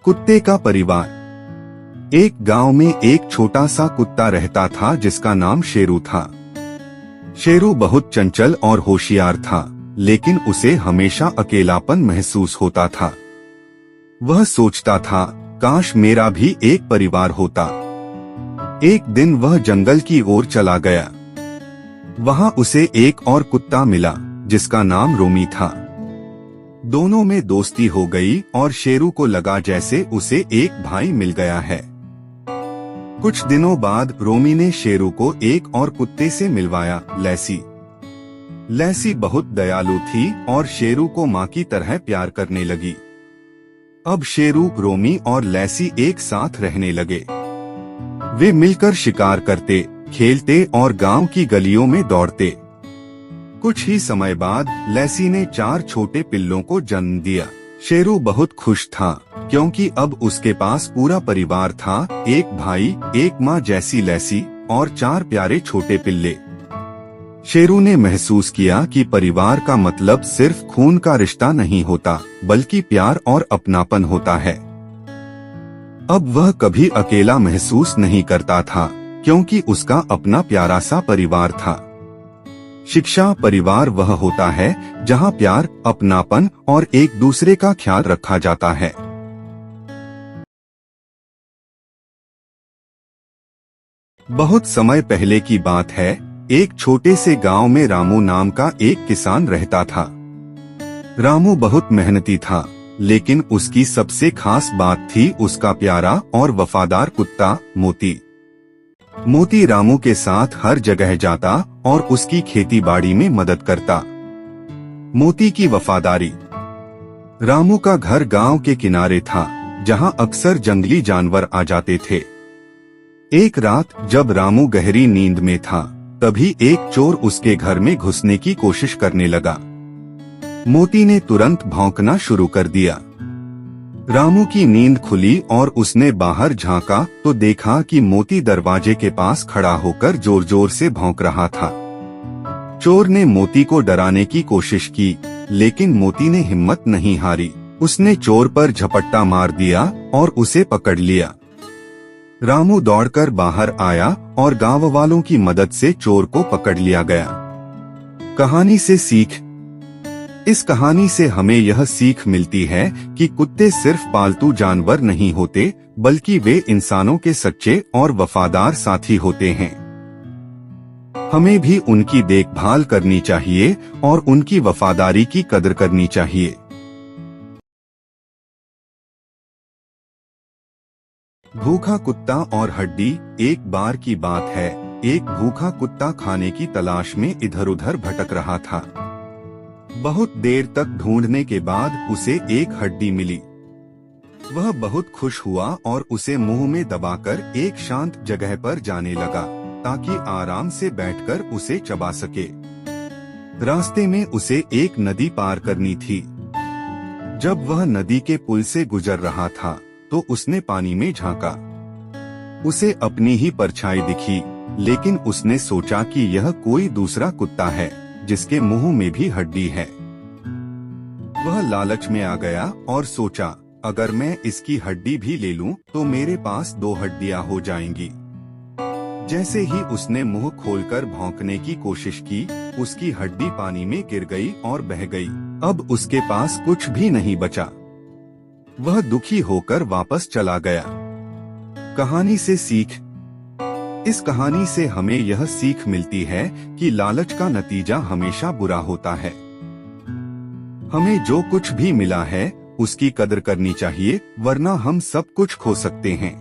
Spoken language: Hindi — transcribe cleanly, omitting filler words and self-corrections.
कुत्ते का परिवार। एक गांव में एक छोटा सा कुत्ता रहता था जिसका नाम शेरू था। शेरू बहुत चंचल और होशियार था, लेकिन उसे हमेशा अकेलापन महसूस होता था। वह सोचता था, काश मेरा भी एक परिवार होता। एक दिन वह जंगल की ओर चला गया। वहां उसे एक और कुत्ता मिला जिसका नाम रोमी था। दोनों में दोस्ती हो गई और शेरू को लगा जैसे उसे एक भाई मिल गया है। कुछ दिनों बाद रोमी ने शेरू को एक और कुत्ते से मिलवाया, लैसी। लैसी बहुत दयालु थी और शेरू को माँ की तरह प्यार करने लगी। अब शेरू, रोमी और लैसी एक साथ रहने लगे। वे मिलकर शिकार करते, खेलते और गांव की गलियों में दौड़ते। कुछ ही समय बाद लैसी ने 4 छोटे पिल्लों को जन्म दिया। शेरू बहुत खुश था क्योंकि अब उसके पास पूरा परिवार था, एक भाई, एक माँ जैसी लैसी और 4 प्यारे छोटे पिल्ले। शेरू ने महसूस किया कि परिवार का मतलब सिर्फ खून का रिश्ता नहीं होता, बल्कि प्यार और अपनापन होता है। अब वह कभी अकेला महसूस नहीं करता था क्योंकि उसका अपना प्यारा सा परिवार था। शिक्षा परिवार वह होता है जहां प्यार, अपनापन और एक दूसरे का ख्याल रखा जाता है। बहुत समय पहले की बात है, एक छोटे से गांव में रामू नाम का एक किसान रहता था। रामू बहुत मेहनती था, लेकिन उसकी सबसे खास बात थी उसका प्यारा और वफादार कुत्ता मोती। मोती रामू के साथ हर जगह जाता और उसकी खेती बाड़ी में मदद करता। मोती की वफादारी। रामू का घर गांव के किनारे था, जहां अक्सर जंगली जानवर आ जाते थे। एक रात जब रामू गहरी नींद में था, तभी एक चोर उसके घर में घुसने की कोशिश करने लगा। मोती ने तुरंत भौंकना शुरू कर दिया। रामू की नींद खुली और उसने बाहर झांका तो देखा कि मोती दरवाजे के पास खड़ा होकर जोर जोर से भौंक रहा था। चोर ने मोती को डराने की कोशिश की, लेकिन मोती ने हिम्मत नहीं हारी। उसने चोर पर झपट्टा मार दिया और उसे पकड़ लिया। रामू दौड़कर बाहर आया और गांव वालों की मदद से चोर को पकड़ लिया गया। कहानी से सीख। इस कहानी से हमें यह सीख मिलती है कि कुत्ते सिर्फ पालतू जानवर नहीं होते, बल्कि वे इंसानों के सच्चे और वफादार साथी होते हैं। हमें भी उनकी देखभाल करनी चाहिए और उनकी वफादारी की कदर करनी चाहिए। भूखा कुत्ता और हड्डी। एक बार की बात है, एक भूखा कुत्ता खाने की तलाश में इधर उधर भटक रहा था। बहुत देर तक ढूंढने के बाद उसे एक हड्डी मिली। वह बहुत खुश हुआ और उसे मुंह में दबाकर एक शांत जगह पर जाने लगा ताकि आराम से बैठकर उसे चबा सके। रास्ते में उसे एक नदी पार करनी थी। जब वह नदी के पुल से गुजर रहा था तो उसने पानी में झांका। उसे अपनी ही परछाई दिखी, लेकिन उसने सोचा कि यह कोई दूसरा कुत्ता है जिसके मुंह में भी हड्डी है। वह लालच में आ गया और सोचा, अगर मैं इसकी हड्डी भी ले लूं तो मेरे पास 2 हड्डियां हो जाएंगी। जैसे ही उसने मुंह खोलकर भौंकने की कोशिश की, उसकी हड्डी पानी में गिर गई और बह गई। अब उसके पास कुछ भी नहीं बचा। वह दुखी होकर वापस चला गया। कहानी से सीख। इस कहानी से हमें यह सीख मिलती है कि लालच का नतीजा हमेशा बुरा होता है। हमें जो कुछ भी मिला है उसकी कदर करनी चाहिए, वरना हम सब कुछ खो सकते हैं।